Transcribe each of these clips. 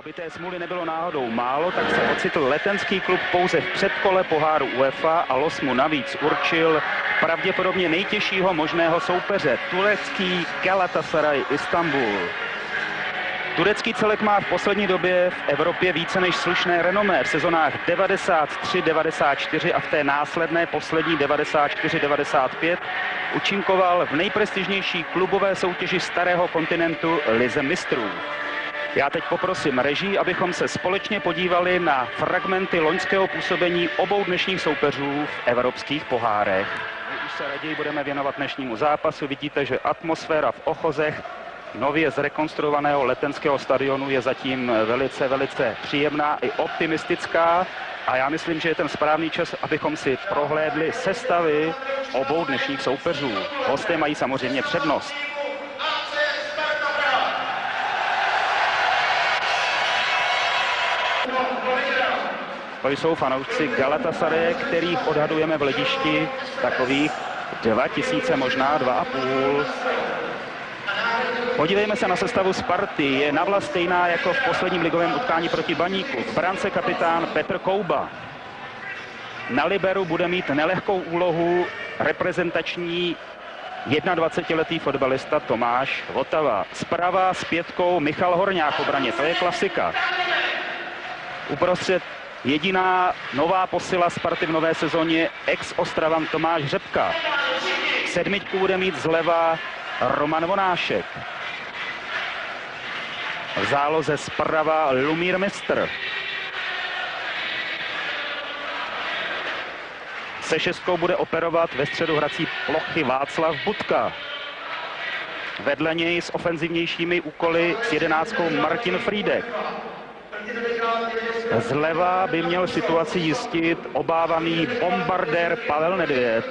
Aby té smůly nebylo náhodou málo, tak se ocitl letenský klub pouze v předkole poháru UEFA a los mu navíc určil pravděpodobně nejtěžšího možného soupeře, turecký Galatasaray Istanbul. Turecký celek má v poslední době v Evropě více než slušné renomé. V sezonách 93-94 a v té následné poslední 94-95 účinkoval v nejprestižnější klubové soutěži starého kontinentu Lize mistrů. Já teď poprosím režii, abychom se společně podívali na fragmenty loňského působení obou dnešních soupeřů v evropských pohárech. My už se raději budeme věnovat dnešnímu zápasu. Vidíte, že atmosféra v Ochozech nově zrekonstruovaného letenského stadionu je zatím velice příjemná i optimistická. A já myslím, že je ten správný čas, abychom si prohlédli sestavy obou dnešních soupeřů. Hosté mají samozřejmě přednost. To jsou fanoušci Galatasaraye, kterých odhadujeme v hledišti takových 2000, možná 2,5. Podívejme se na sestavu Sparty. Je navla stejná jako v posledním ligovém utkání proti Baníku. V brance kapitán Petr Kouba. Na liberu bude mít nelehkou úlohu reprezentační 21letý fotbalista Tomáš Votava. Zprava s pětkou Michal Horňák v obraně. To je klasika. Uprostřed jediná nová posila Sparty v nové sezóně, ex-Ostravan Tomáš Řepka. Sedmičku bude mít zleva Roman Vonášek. V záloze zprava Lumír Mistr. Se šestkou bude operovat ve středu hrací plochy Václav Budka. Vedle něj s ofenzivnějšími úkoly s 11 Martin Frýdek. Zleva by měl situaci jistit obávaný bombardér Pavel Nedvěd.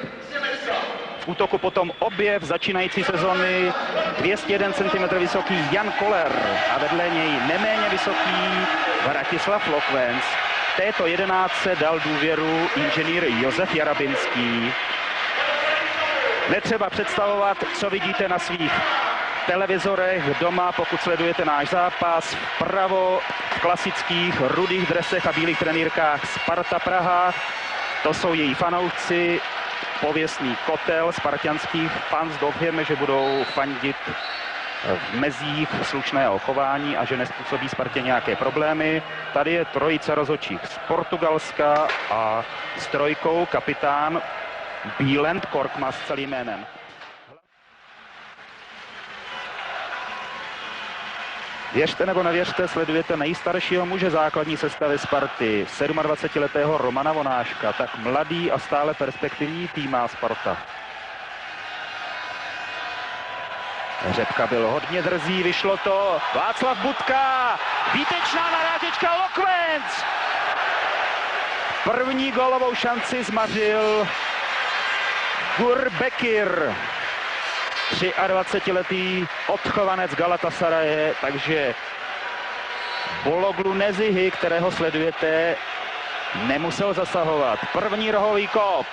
V útoku potom objev začínající sezony 201 cm vysoký Jan Koller a vedle něj neméně vysoký Vratislav Lokvenc. Této 11 dal důvěru inženýr Josef Jarabinský. Netřeba představovat, co vidíte na svých televizorech doma, pokud sledujete náš zápas. Vpravo v klasických rudých dresech a bílých trenýrkách Sparta Praha. To jsou její fanoušci. Pověstný kotel spartianských fans. Doufáme, že budou fandit v mezích slušného chování a že nezpůsobí Spartě nějaké problémy. Tady je trojice rozhodčích z Portugalska a s trojkou kapitán Bílend Korkmaz s celým jménem. Věřte nebo nevěřte, sledujete nejstaršího muže základní sestavy Sparty, 27letého Romana Vonáška. Tak mladý a stále perspektivní tým má Sparta. Řepka byl hodně drzý, vyšlo to. Václav Budka, výtečná narážečka, Lokvenc. První gólovou šanci zmařil Gur Bekir. 23letý odchovanec Galatasaraye, takže Bologlu Nezihy, kterého sledujete, nemusel zasahovat. První rohový kop.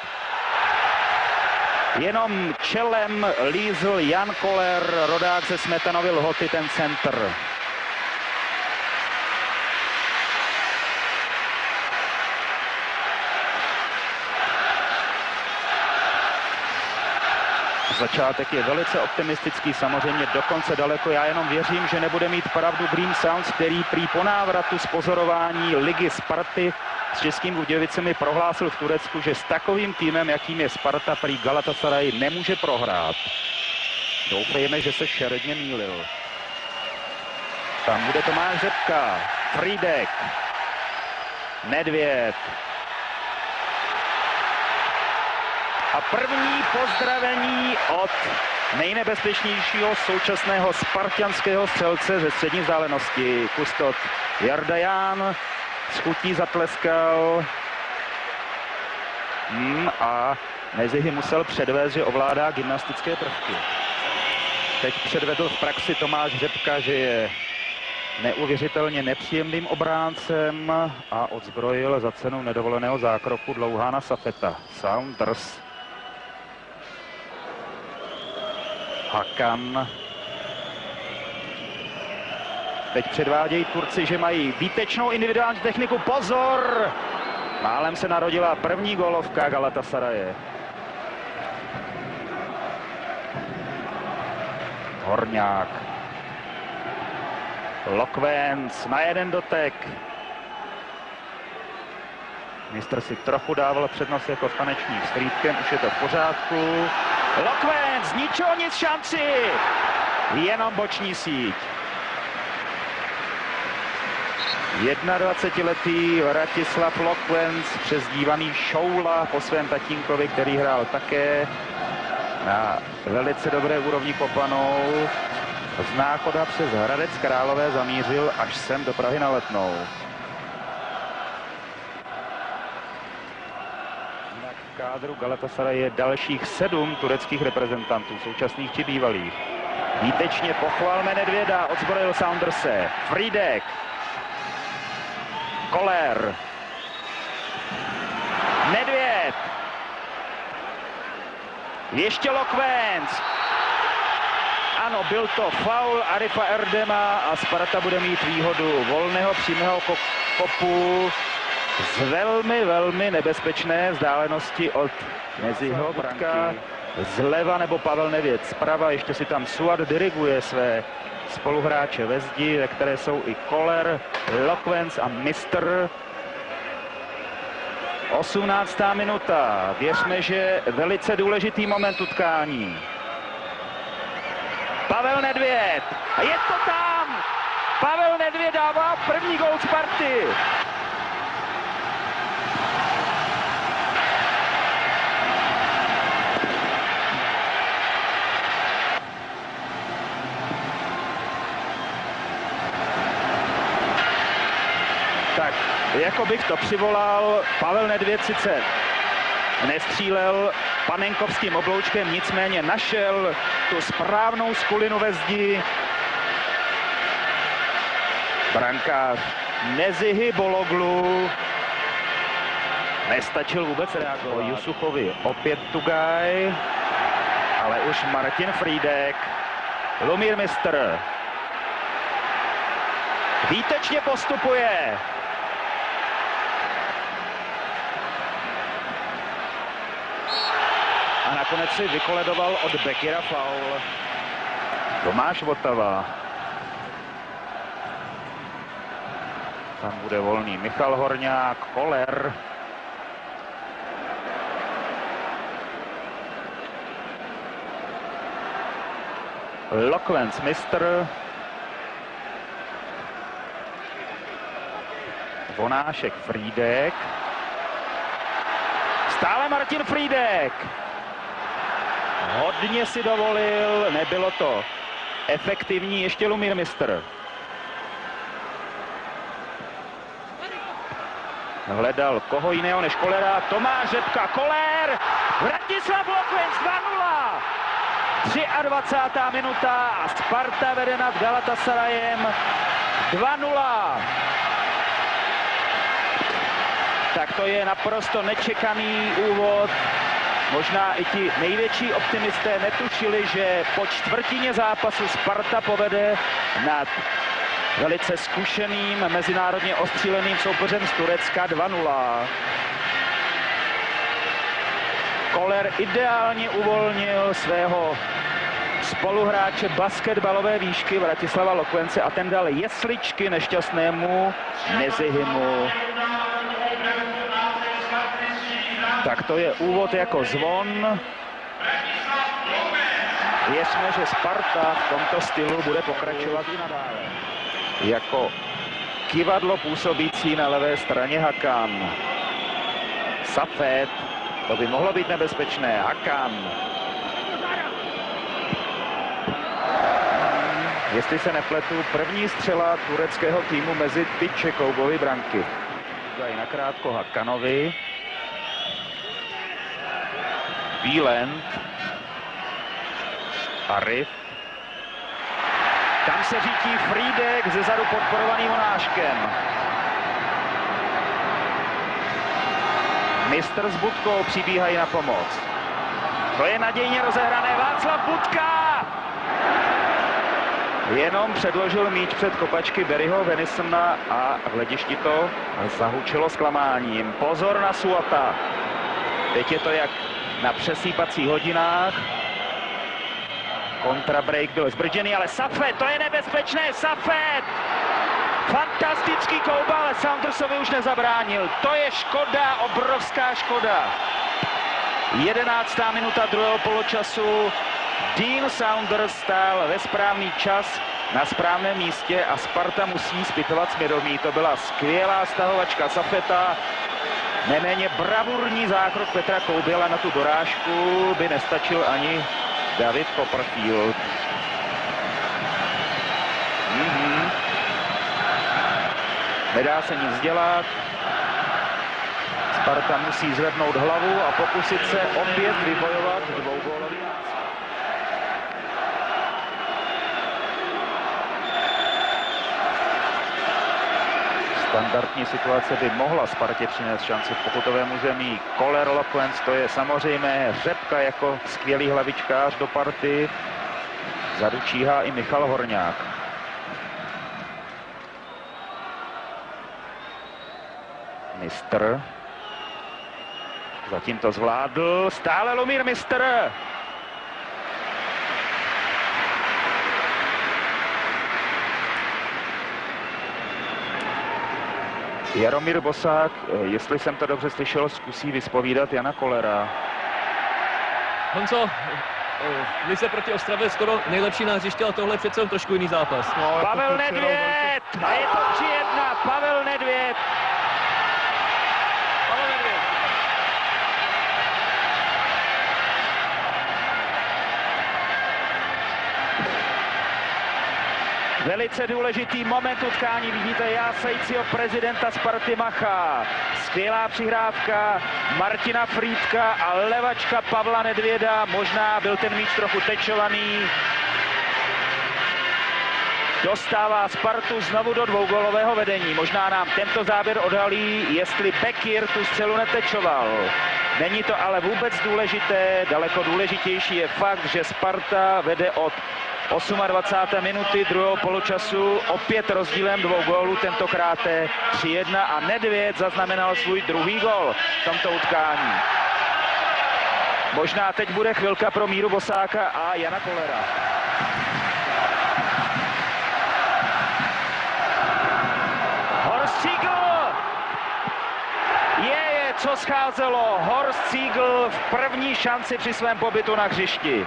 Jenom čelem lízl Jan Koller, rodák ze Smetanovy Lhoty, ten centr. Začátek je velice optimistický, samozřejmě dokonce daleko. Já jenom věřím, že nebude mít pravdu Green Sounds, který prý po návratu z pozorování ligy Sparty s Českými Budějovicemi prohlásil v Turecku, že s takovým týmem, jakým je Sparta, prý Galatasaray nemůže prohrát. Doufejme, že se šeredně mýlil. Tam bude Tomáš Řepka, Frýdek, Nedvěd. A první pozdravení od nejnebezpečnějšího současného spartianského střelce ze střední vzdálenosti. Kustot Jarda Ján s chutí zatleskal a Nezihy musel předvést, že ovládá gymnastické prvky. Teď předvedl v praxi Tomáš Řepka, že je neuvěřitelně nepříjemným obráncem a odzbrojil za cenu nedovoleného zákroku Dlouhána Safeta. Saunders. Hakan. Teď předvádějí Turci, že mají výtečnou individuální techniku. Pozor! Málem se narodila první gólovka Galatasaraje. Horňák. Lokvénc na jeden dotek. Mistr si trochu dával přednost jako tanečník s Frýdkem, už je to v pořádku. Lokvénc, ničeho nic šanci! Jenom boční síť. 21letý Vratislav Lokvénc, přezdívaný Šoula po svém tatínkovi, který hrál také na velice dobré úrovni kopanou. Z Náchoda přes Hradec Králové zamířil až sem do Prahy na Letnou. V kádru Galatasaray je dalších 7 tureckých reprezentantů, současných či bývalých. Výtečně pochvalme Nedvěda, odzbrojil Saunderse. Frýdek. Koller. Nedvěd. Ještě Lokvénc. Ano, byl to faul Arifa Erdema a Sparta bude mít výhodu volného přímého kopu z velmi nebezpečné vzdálenosti od Meziho branky. Zleva nebo Pavel Nedvěd zprava, ještě si tam Suat diriguje své spoluhráče ve zdi, ve které jsou i Koller, Lokvénc a Mistr. 18. minuta. Věřme, že velice důležitý moment utkání. Pavel Nedvěd. A je to tam! Pavel Nedvěd dává první gól Sparty. Tak, jako bych to přivolal, Pavel Nedvěd sice nestřílel panenkovským obloučkem, nicméně našel tu správnou skulinu ve zdi. Brankář Nezihi Bologlu nestačil vůbec reagovat. O Jusufovi opět Tugaj, ale už Martin Frýdek. Lumír Mistr výtečně postupuje. A nakonec si vykoledoval od Bekira faul. Tomáš Votava. Tam bude volný Michal Horňák, Koller. Lokvénc, Mistr. Vonášek, Frýdek. Stále Martin Frýdek. Hodně si dovolil, nebylo to efektivní, ještě Lumír Mistr. Hledal koho jiného než Kollera, Tomáš Řepka, Koller, Vratislav Lokvénc 2-0. 23. minuta a Sparta vede nad Galatasarajem 2-0. Tak to je naprosto nečekaný úvod. Možná i ti největší optimisté netušili, že po čtvrtině zápasu Sparta povede nad velice zkušeným, mezinárodně ostříleným soupeřem z Turecka 2-0. Koller ideálně uvolnil svého spoluhráče basketbalové výšky Vratislava Lokvence a ten dal jesličky nešťastnému Nezihimu. Tak to je úvod jako zvon. Věřme, že Sparta v tomto stylu bude pokračovat i nadále. Jako kivadlo působící na levé straně Hakan. Safet, to by mohlo být nebezpečné. Hakan. Jestli se nepletu, první střela tureckého týmu mezi tyče Koubovy branky. Dají nakrátko Hakanovi. Bílent. Arif. Tam se řítí Frýdek, zezadu podporovaný Vonáškem. Mistr s Budkou přibíhají na pomoc. To je nadějně rozehrané, Václav Budka! Jenom předložil míč před kopačky Barryho Venisona a v hledišti to zahučilo zklamáním. Pozor na Suata. Teď je to jak na přesýpacích hodinách. Kontrabreak byl zbržděný, ale Safet, to je nebezpečné, Safet! Fantastický koubal, ale Saundersovi už nezabránil. To je škoda, obrovská škoda. 11. minuta druhého poločasu. Dean Saunders stál ve správný čas na správném místě a Sparta musí zpytovat svědomí. To byla skvělá stahovačka Safeta. Neméně bravurní zákrok Petra Kouby, ale na tu dorážku by nestačil ani David Copperfield. Nedá se nic dělat. Sparta musí zvednout hlavu a pokusit se opět vybojovat dvougólový. Standardní situace by mohla Spartě přinést šanci v pokutovém území. Koller Lokvens, to je samozřejmě Řepka jako skvělý hlavičkář do party. Vzadu číhá i Michal Horňák. Mistr. Zatím to zvládl. Stále Lumír Mistr. Jaromír Bosák, jestli jsem to dobře slyšel, zkusí vyspovídat Jana Kollera. Honzo, lize proti Ostravě skoro nejlepší na hřiště, ale tohle je přece trošku jiný zápas. No, Pavel Nedvěd! A je to 3-1, Pavel Nedvěd! Velice důležitý moment utkání, vidíte jásajícího prezidenta Sparty Macha. Skvělá přihrávka Martina Frýdka a levačka Pavla Nedvěda. Možná byl ten míč trochu tečovaný. Dostává Spartu znovu do dvougólového vedení. Možná nám tento záběr odhalí, jestli Bekir tu střelu netečoval. Není to ale vůbec důležité, daleko důležitější je fakt, že Sparta vede od 28. minuty druhého poločasu opět rozdílem 2 gólů, tentokrát 3-1 a Nedvěd zaznamenal svůj druhý gól v tomto utkání. Možná teď bude chvilka pro Míru Bosáka a Jana Kollera. Horst Siegl! Je, co scházelo. Horst Siegl v první šanci při svém pobytu na hřišti.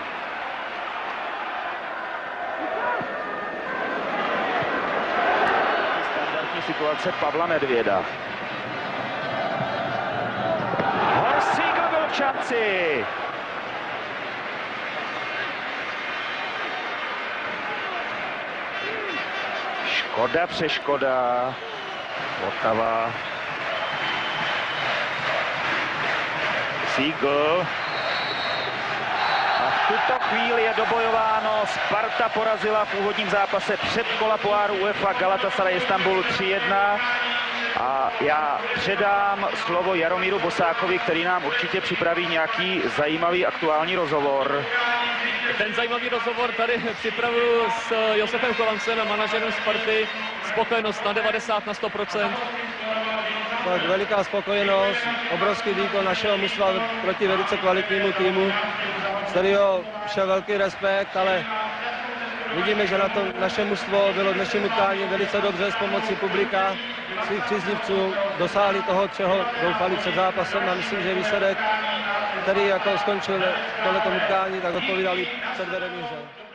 Situace Pavla Nedvěda. Horst Siegl byl v šanci. Škoda, přeškoda. Vltava. Siegl. A v tuto chvíli je dobojováno. Sparta porazila v úvodním zápase předkola poháru UEFA Galatasaray Istanbul 3-1. A já předám slovo Jaromíru Bosákovi, který nám určitě připraví nějaký zajímavý aktuální rozhovor. Ten zajímavý rozhovor tady připravuju s Josefem Chovancem, manažerem Sparty. Spokojenost na 90 na 100%. Tak veliká spokojenost, obrovský výkon našeho mužstva proti velice kvalitnímu týmu, z kterého šel velký respekt, ale vidíme, že na to naše mužstvo bylo dnešním utkání velice dobře s pomocí publika, svých příznivců, dosáhli toho, čeho doufali před zápasem a myslím, že výsledek, který jako skončil tohleto utkání, tak odpovídali předvedený hře.